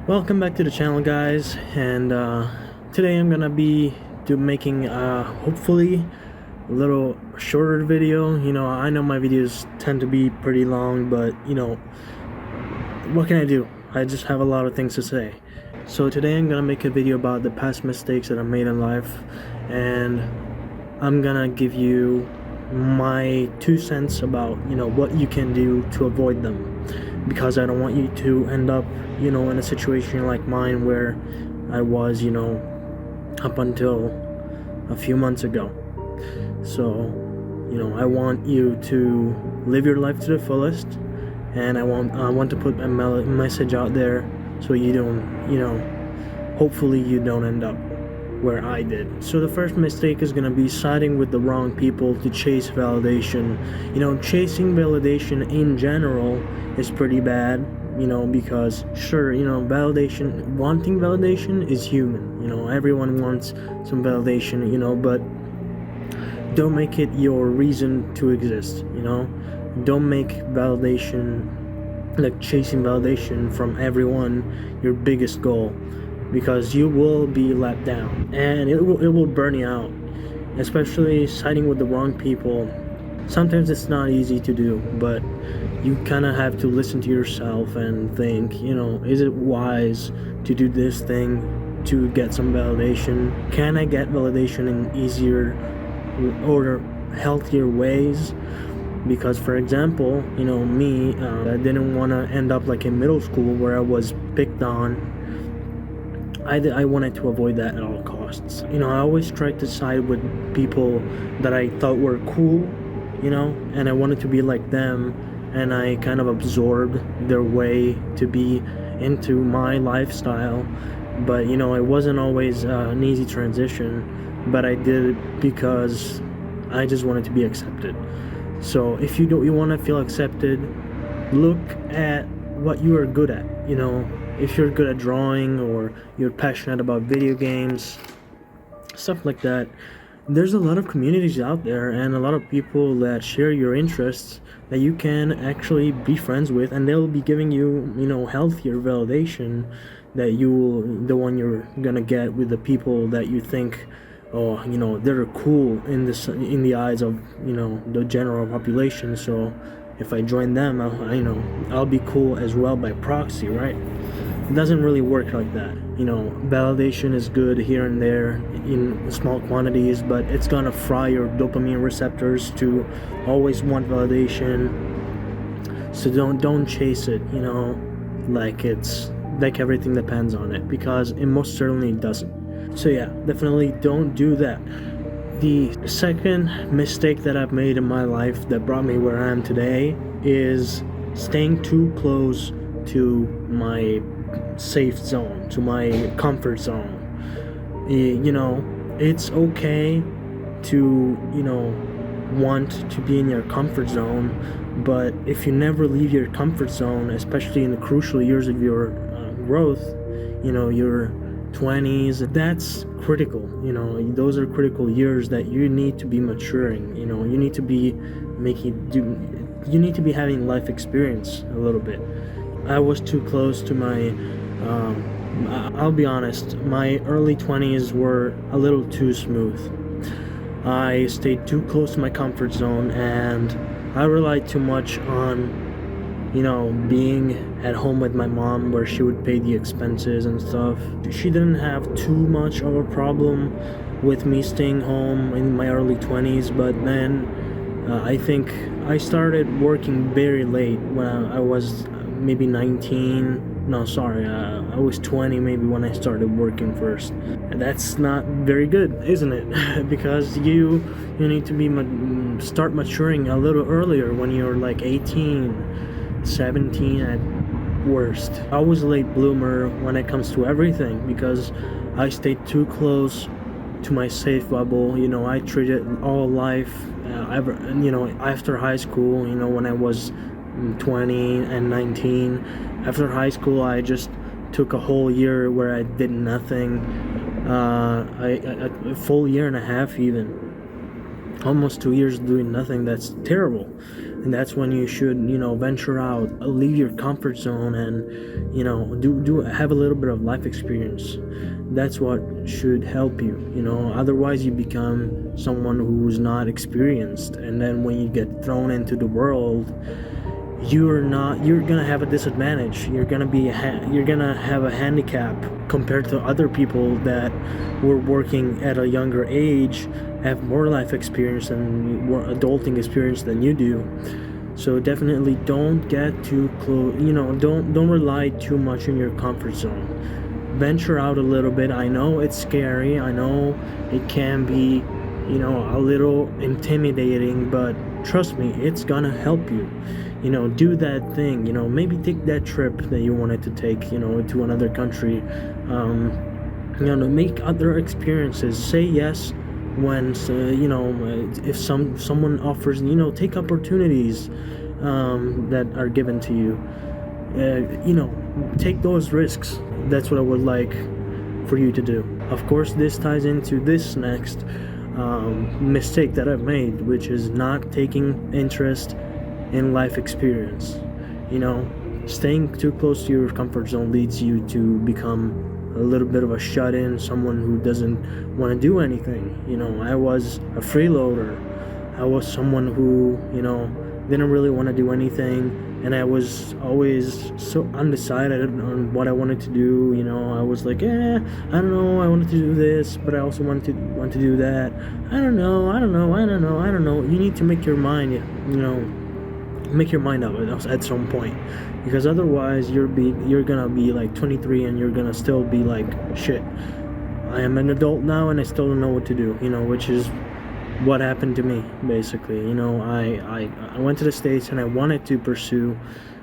Welcome back to the channel, guys, and today I'm gonna be making hopefully a little shorter video. I know my videos tend to be pretty long, but what can I do? I just have a lot of things to say. So today I'm gonna make a video about the past mistakes that I made in life, and I'm gonna give you my 2 cents about what you can do to avoid them, because I don't want you to end up in a situation like mine where I was up until a few months ago. So I want you to live your life to the fullest, and I want to put a message out there so you don't hopefully you don't end up where I did. So the first mistake is gonna be siding with the wrong people to chase validation. Chasing validation in general is pretty bad, because sure, wanting validation is human. Everyone wants some validation, but don't make it your reason to exist. Don't make validation, like chasing validation from everyone, your biggest goal, because you will be let down and it will burn you out. Especially siding with the wrong people, sometimes it's not easy to do, but you kind of have to listen to yourself and think, is it wise to do this thing to get some validation? Can I get validation in easier or healthier ways? Because for example, me, I didn't want to end up like in middle school where I was picked on. I wanted to avoid that at all costs. I always tried to side with people that I thought were cool, and I wanted to be like them, and I kind of absorbed their way to be into my lifestyle. But it wasn't always an easy transition, but I did it because I just wanted to be accepted. So if you want to feel accepted, look at what you are good at. If you're good at drawing, or you're passionate about video games, stuff like that, there's a lot of communities out there and a lot of people that share your interests that you can actually be friends with, and they'll be giving you healthier validation that the one you're gonna get with the people that you think, oh, they're cool in the eyes of the general population, so if I join them, I'll be cool as well by proxy, right? It doesn't really work like that. Validation is good here and there in small quantities, but it's gonna fry your dopamine receptors to always want validation. So don't chase it, like it's like everything depends on it, because it most certainly doesn't. So yeah, definitely don't do that. The second mistake that I've made in my life that brought me where I am today is staying too close to my safe zone, to my comfort zone. It's okay to want to be in your comfort zone, but if you never leave your comfort zone, especially in the crucial years of your growth, your 20s, that's critical. Those are critical years that you need to be maturing. You need to be you need to be having life experience a little bit. I was too close to my I'll be honest, my early 20s were a little too smooth. I stayed too close to my comfort zone, and I relied too much on being at home with my mom, where she would pay the expenses and stuff. She didn't have too much of a problem with me staying home in my early 20s, but then I think I started working very late when I was maybe 19. No, sorry, I was 20 maybe when I started working first. And that's not very good, isn't it? Because you need to start maturing a little earlier, when you're like 18, 17 at worst. I was a late bloomer when it comes to everything, because I stayed too close to my safe bubble. I treated all life after high school, when I was 20 and 19. After high school, I just took a whole year where I did nothing, a full year and a half even. almost 2 years doing nothing, that's terrible. And that's when you should, venture out, leave your comfort zone, and do have a little bit of life experience. That's what should help you. Otherwise you become someone who's not experienced, and then when you get thrown into the world, you're gonna have a disadvantage. You're gonna have a handicap compared to other people that were working at a younger age, have more life experience and more adulting experience than you do. So definitely don't get too close. Don't rely too much on your comfort zone. Venture out a little bit. I know it's scary. I know it can be, a little intimidating, but trust me, it's gonna help you. Do that thing. Maybe take that trip that you wanted to take, to another country. Make other experiences. Say yes when, if someone offers, take opportunities that are given to you. Take those risks. That's what I would like for you to do. Of course, this ties into this next mistake that I've made, which is not taking interest in life experience. Staying too close to your comfort zone leads you to become a little bit of a shut-in, someone who doesn't want to do anything. I was a freeloader. I was someone who, didn't really want to do anything, and I was always so undecided on what I wanted to do. I was like, I don't know, I wanted to do this, but I also want to do that. I don't know. You need to make your mind, make your mind up at some point, because otherwise you're gonna be like 23 and you're gonna still be like, shit, I am an adult now and I still don't know what to do, which is what happened to me basically. I went to the States and I wanted to pursue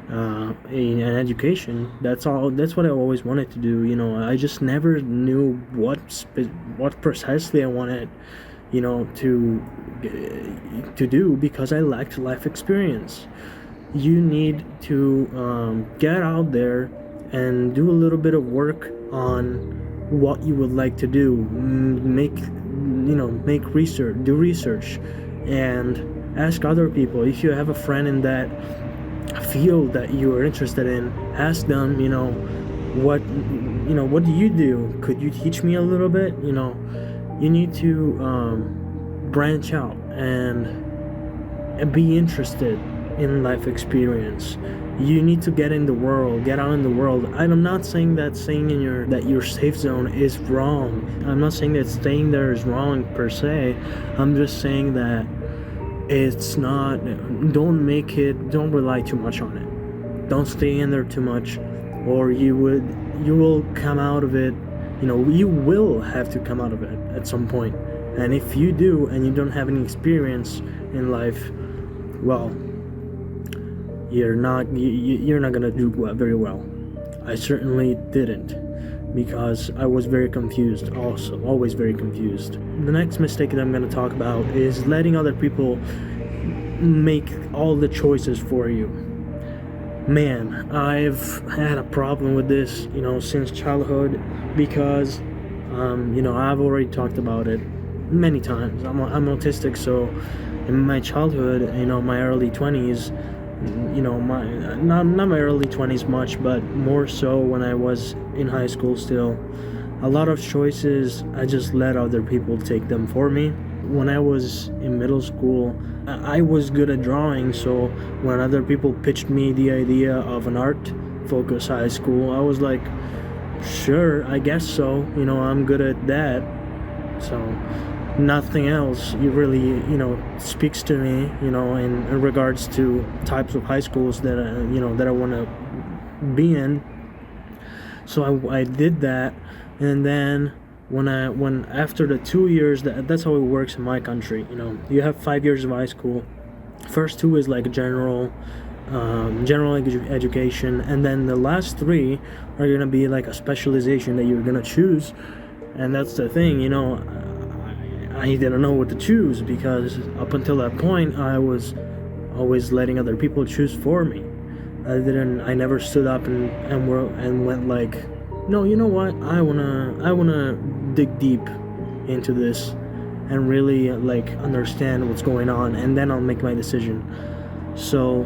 an education. That's what I always wanted to do. I just never knew what precisely I wanted to do, because I lacked life experience. You need to get out there and do a little bit of work on what you would like to do. Make research, do research, and ask other people. If you have a friend in that field that you are interested in, ask them, what do you do? Could you teach me a little bit? You need to branch out and be interested in life experience. You need to get out in the world. I'm not saying that staying in that your safe zone is wrong. I'm not saying that staying there is wrong per se. I'm just saying that it's not. Don't rely too much on it. Don't stay in there too much, or you will come out of it. You will have to come out of it at some point. And if you do, and you don't have any experience in life, well, you're not gonna do very well. I certainly didn't, because I was very confused. Also, always very confused. The next mistake that I'm gonna talk about is letting other people make all the choices for you. Man, I've had a problem with this, since childhood, because, I've already talked about it many times. I'm autistic, so in my childhood, my early 20s, not my early 20s much, but more so when I was in high school still, a lot of choices, I just let other people take them for me. When I was in middle school, I was good at drawing, so when other people pitched me the idea of an art focused high school, I was like, sure, I guess so. I'm good at that. So nothing else really speaks to me in regards to types of high schools that I want to be in. So I did that, and then when after the 2 years, that's how it works in my country. You have 5 years of high school. First 2 is like general education, and then the last 3 are gonna be like a specialization that you're gonna choose. And that's the thing, I didn't know what to choose, because up until that point I was always letting other people choose for me. I never stood up and went like, no, you know what, I wanna dig deep into this, and really like understand what's going on, and then I'll make my decision. So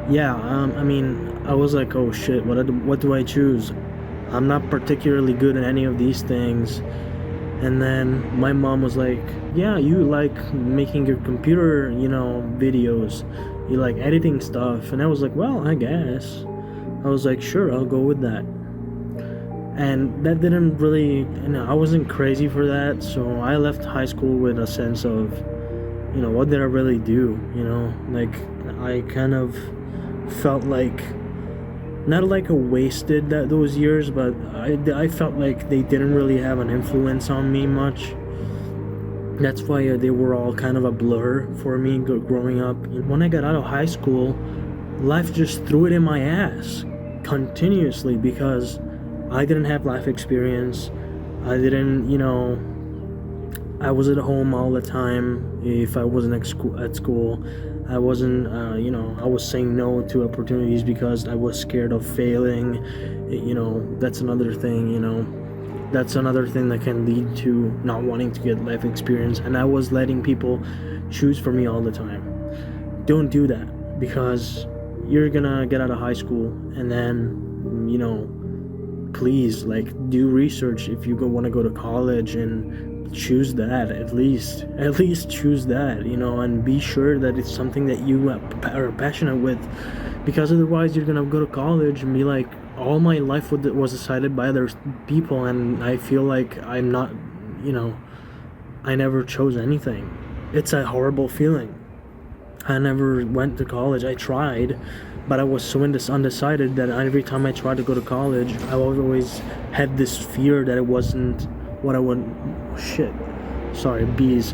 yeah, I mean, I was like, oh shit, what do I choose? I'm not particularly good at any of these things. And then my mom was like, yeah, you like making your computer, videos, you like editing stuff. And I was like, well, I guess. I was like, sure, I'll go with that. And that didn't really, I wasn't crazy for that. So I left high school with a sense of, what did I really do? Like, I kind of felt like, not like a wasted those years, but I felt like they didn't really have an influence on me much. That's why they were all kind of a blur for me growing up. When I got out of high school, life just threw it in my ass continuously, because I didn't have life experience. I didn't, I was at home all the time. If I wasn't at school, I wasn't, I was saying no to opportunities because I was scared of failing. That's another thing, that's another thing that can lead to not wanting to get life experience. And I was letting people choose for me all the time. Don't do that, because you're gonna get out of high school and then, please, like, do research if you want to go to college, and choose that. At least choose that, and be sure that it's something that you are passionate with, because otherwise you're gonna go to college and be like, all my life was decided by other people, and I feel like I'm not, I never chose anything. It's a horrible feeling. I never went to college. I tried, but I was so undecided that every time I tried to go to college, I always had this fear that it wasn't what I would. Shit, sorry, bees.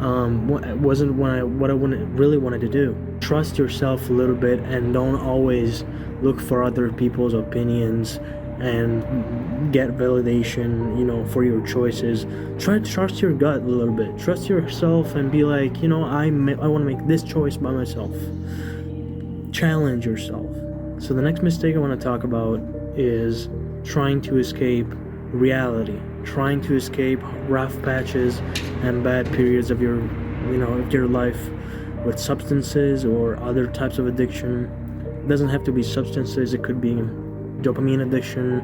Wasn't what I really wanted to do. Trust yourself a little bit, and don't always look for other people's opinions and get validation, for your choices. Try to trust your gut a little bit. Trust yourself and be like, I want to make this choice by myself. Challenge yourself. So the next mistake I want to talk about is trying to escape reality, trying to escape rough patches and bad periods of your life with substances or other types of addiction. It doesn't have to be substances. It could be dopamine addiction,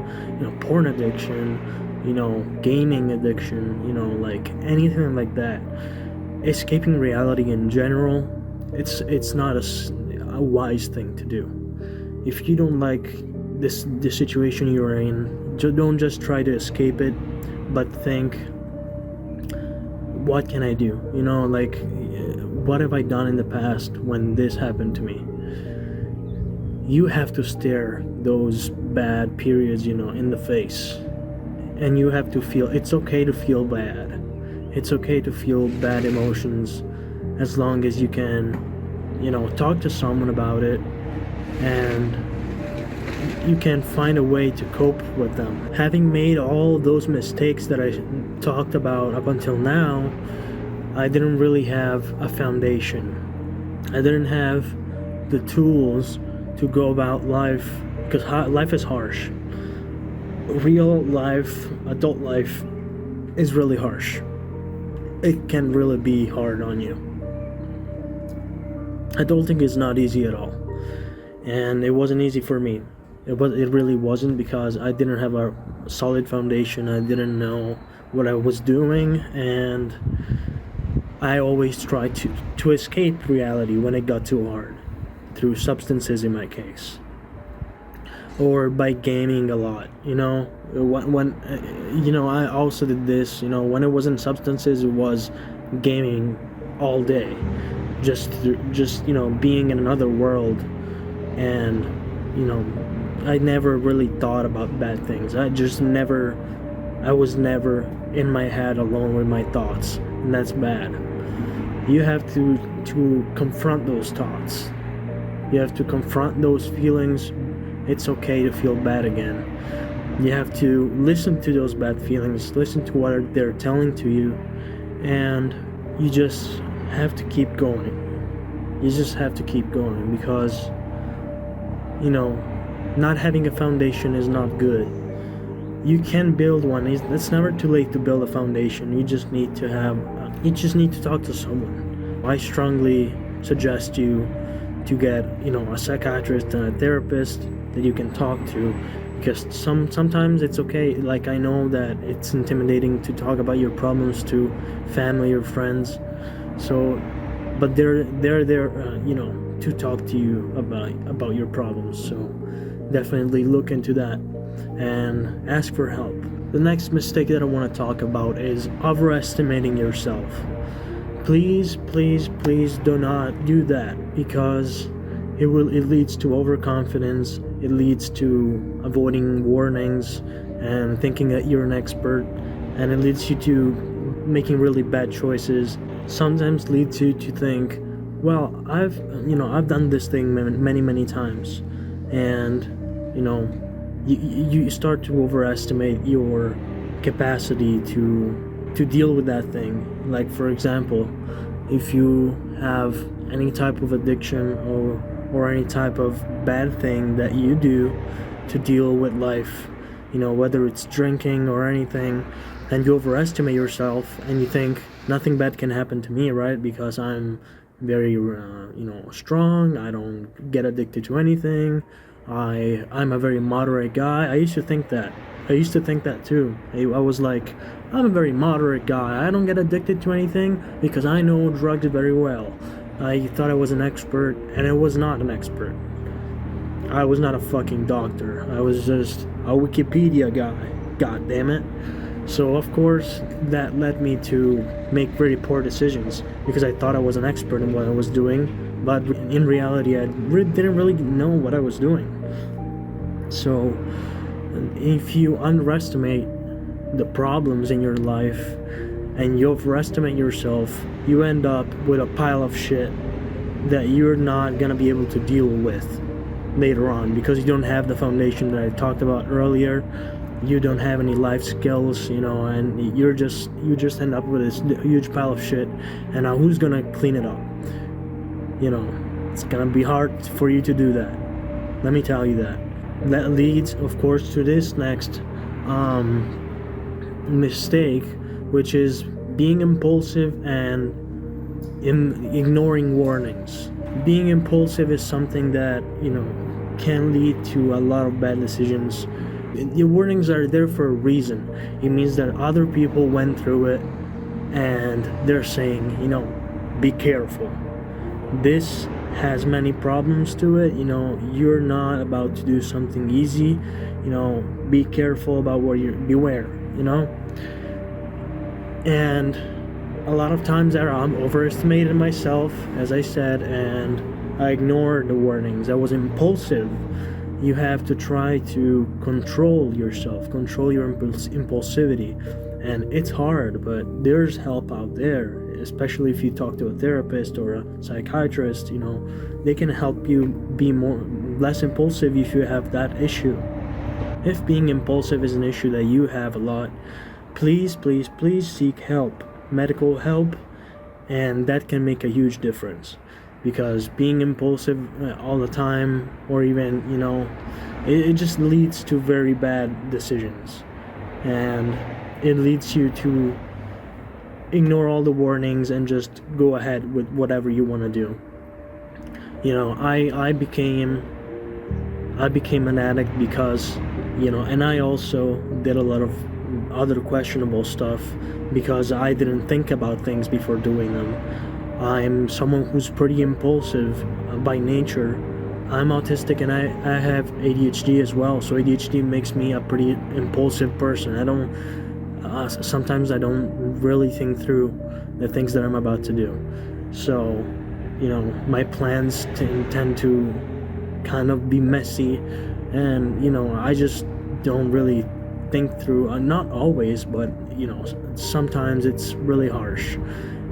porn addiction, gaming addiction, like anything like that. Escaping reality in general, it's not a wise thing to do. If you don't like this situation you're in, don't just try to escape it, but think, what can I do? Like, what have I done in the past when this happened to me? You have to stare those bad periods, in the face. And you have to feel, it's okay to feel bad. It's okay to feel bad emotions, as long as you can, talk to someone about it, and you can find a way to cope with them. Having made all those mistakes that I talked about up until now, I didn't really have a foundation. I didn't have the tools to go about life, because life is harsh. Real life, adult life, is really harsh. It can really be hard on you. Adulting is not easy at all, and it wasn't easy for me. It really wasn't, because I didn't have a solid foundation. I didn't know what I was doing, and I always tried to escape reality when it got too hard, through substances in my case, or by gaming a lot. When I also did this. When it wasn't substances, it was gaming all day, just being in another world, and I never really thought about bad things. I was never in my head alone with my thoughts, and that's bad. You have to confront those thoughts. You have to confront those feelings. It's okay to feel bad again. You have to listen to those bad feelings, listen to what they're telling to you, and you just have to keep going. You just have to keep going, because not having a foundation is not good. you can build one. It's never too late to build a foundation. You just need to talk to someone. I strongly suggest you to get, a psychiatrist and a therapist that you can talk to, because sometimes it's okay. Like, I know that it's intimidating to talk about your problems to family or friends, so, but they're there, to talk to you about your problems. So definitely look into that and ask for help. The next mistake that I want to talk about is overestimating yourself. Please, please, please do not do that, because it leads to overconfidence. It leads to avoiding warnings and thinking that you're an expert, and it leads you to making really bad choices. Sometimes leads you to think, well, I've done this thing many times, and you start to overestimate your capacity to deal with that thing. Like, for example, if you have any type of addiction or any type of bad thing that you do to deal with life, whether it's drinking or anything, and you overestimate yourself and you think nothing bad can happen to me, right? Because I'm very strong. I don't get addicted to anything. I'm a very moderate guy. I used to think that too. I was like, I'm a very moderate guy. I don't get addicted to anything because I know drugs very well. I thought I was an expert, and I was not an expert. I was not a fucking doctor. I was just a Wikipedia guy. God damn it. So of course that led me to make very poor decisions, because I thought I was an expert in what I was doing, but in reality I didn't really know what I was doing. So if you underestimate the problems in your life and you overestimate yourself, you end up with a pile of shit that you're not gonna be able to deal with later on, because you don't have the foundation that I talked about earlier. You don't have any life skills, and you just end up with this huge pile of shit. And now who's gonna clean it up? It's gonna be hard for you to do that. Let me tell you that. That leads, of course, to this next mistake, which is being impulsive and ignoring warnings. Being impulsive is something that can lead to a lot of bad decisions. The warnings are there for a reason. It means that other people went through it and they're saying, be careful. This has many problems to it. You're not about to do something easy. Be careful about beware. And a lot of times I'm overestimated myself, as I said, and I ignored the warnings. I was impulsive. You have to try to control yourself, control your impulsivity. And it's hard, but there's help out there, especially if you talk to a therapist or a psychiatrist. They can help you be less impulsive if you have that issue. If being impulsive is an issue that you have a lot, please seek help, medical help, and that can make a huge difference. Because being impulsive all the time, or even, it just leads to very bad decisions. And it leads you to ignore all the warnings and just go ahead with whatever you want to do. I became an addict because, and I also did a lot of other questionable stuff because I didn't think about things before doing them. I'm someone who's pretty impulsive by nature. I'm autistic and I have ADHD as well, so ADHD makes me a pretty impulsive person. Sometimes I don't really think through the things that I'm about to do. So, my plans tend to kind of be messy, and, I just don't really think through, not always, but, sometimes it's really harsh.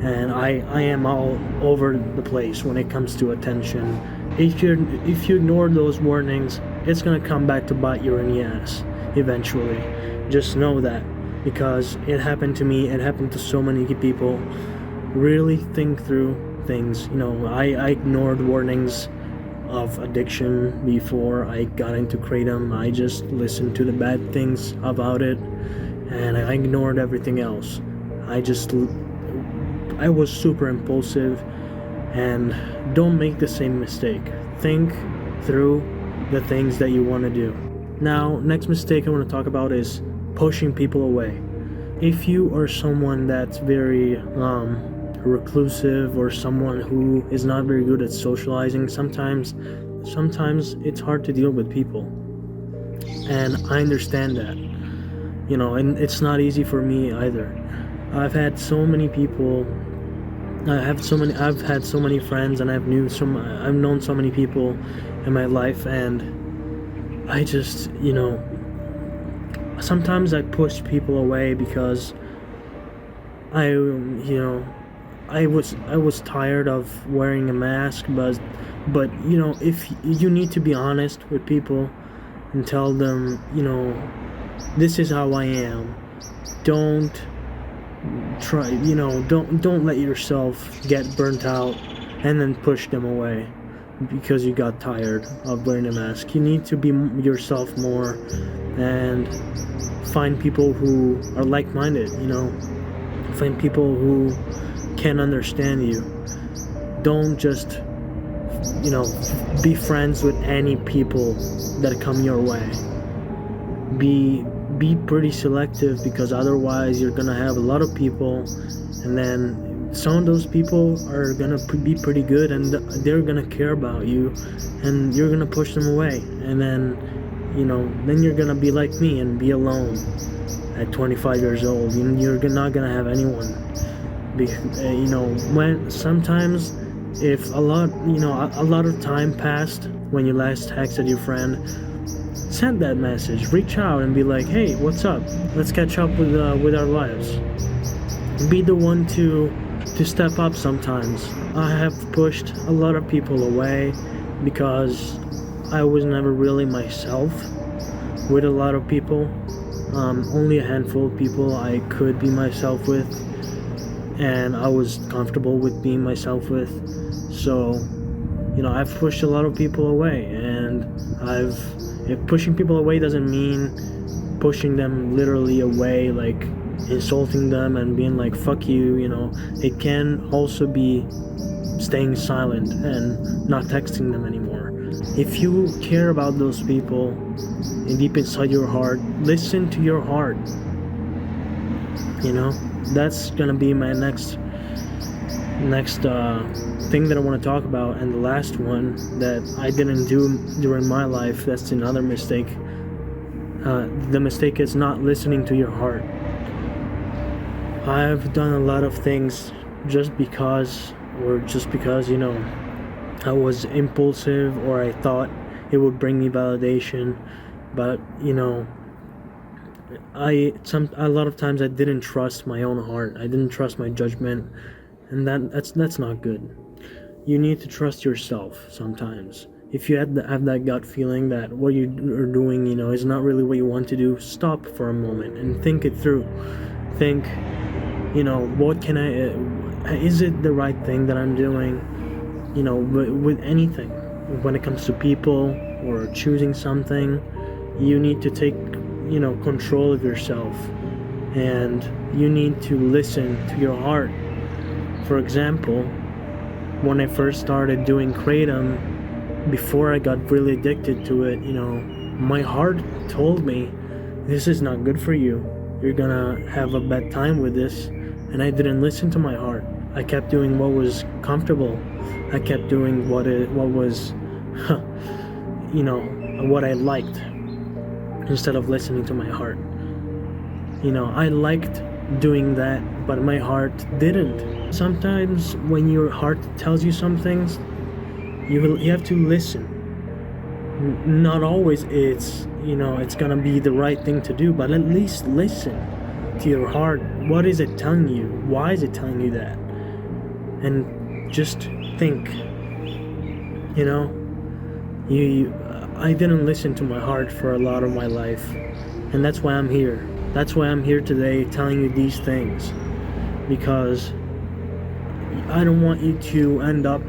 And I am all over the place when it comes to attention. If you ignore those warnings, it's gonna come back to bite you in the ass eventually. Just know that, because it happened to me. It happened to so many people. Really think through things. I ignored warnings of addiction before I got into kratom. I just listened to the bad things about it, and I ignored everything else. I was super impulsive, and don't make the same mistake. Think through the things that you want to do. Now, next mistake I want to talk about is pushing people away. If you are someone that's very reclusive, or someone who is not very good at socializing, sometimes it's hard to deal with people, and I understand that, and it's not easy for me either. I've had so many people, I've had so many friends, and I've known so many people in my life, and I just, sometimes I push people away because I was tired of wearing a mask, but if you need to be honest with people and tell them, this is how I am. Don't try, don't let yourself get burnt out and then push them away because you got tired of wearing a mask. You need to be yourself more and find people who are like-minded, find people who can understand you. Don't just, be friends with any people that come your way. Be pretty selective, because otherwise you're gonna have a lot of people, and then some of those people are gonna be pretty good, and they're gonna care about you, and you're gonna push them away, and then you're gonna be like me and be alone at 25 years old. You're not gonna have anyone. When sometimes, if a lot of time passed when you last texted your friend, send that message, reach out and be like, hey, what's up? Let's catch up with our lives. Be the one to step up sometimes. I have pushed a lot of people away because I was never really myself with a lot of people. Only a handful of people I could be myself with, and I was comfortable with being myself with. So, I've pushed a lot of people away, and if pushing people away doesn't mean pushing them literally away, like insulting them and being like, fuck you, it can also be staying silent and not texting them anymore. If you care about those people and deep inside your heart, listen to your heart. That's gonna be my next thing that I want to talk about, and the last one that I didn't do during my life. That's another mistake. The mistake is not listening to your heart. I've done a lot of things just because I was impulsive, or I thought it would bring me validation, but a lot of times I didn't trust my own heart. I didn't trust my judgment, and that's not good. You need to trust yourself sometimes. If you have that gut feeling that what you are doing, is not really what you want to do, stop for a moment and think it through. Think, what can is it the right thing that I'm doing? With anything, when it comes to people or choosing something, you need to take control of yourself, and you need to listen to your heart. For example, when I first started doing kratom, before I got really addicted to it, my heart told me, this is not good for you. You're gonna have a bad time with this. And I didn't listen to my heart. I kept doing what was comfortable. I kept doing what was, what I liked, instead of listening to my heart. I liked doing that, but my heart didn't. Sometimes when your heart tells you some things, you have to listen. Not always it's gonna be the right thing to do, but at least listen to your heart. What is it telling you? Why is it telling you that? And just think. I didn't listen to my heart for a lot of my life, and that's why I'm here. That's why I'm here today telling you these things, because I don't want you to end up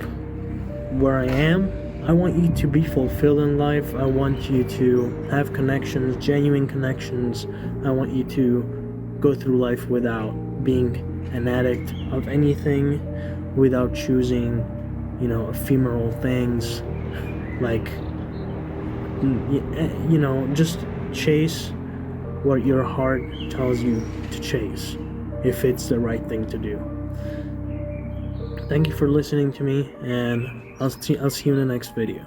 where I am. I want you to be fulfilled in life. I want you to have connections, genuine connections. I want you to go through life without being an addict of anything, without choosing, ephemeral things, like, just chase what your heart tells you to chase, if it's the right thing to do. Thank you for listening to me, and I'll see you in the next video.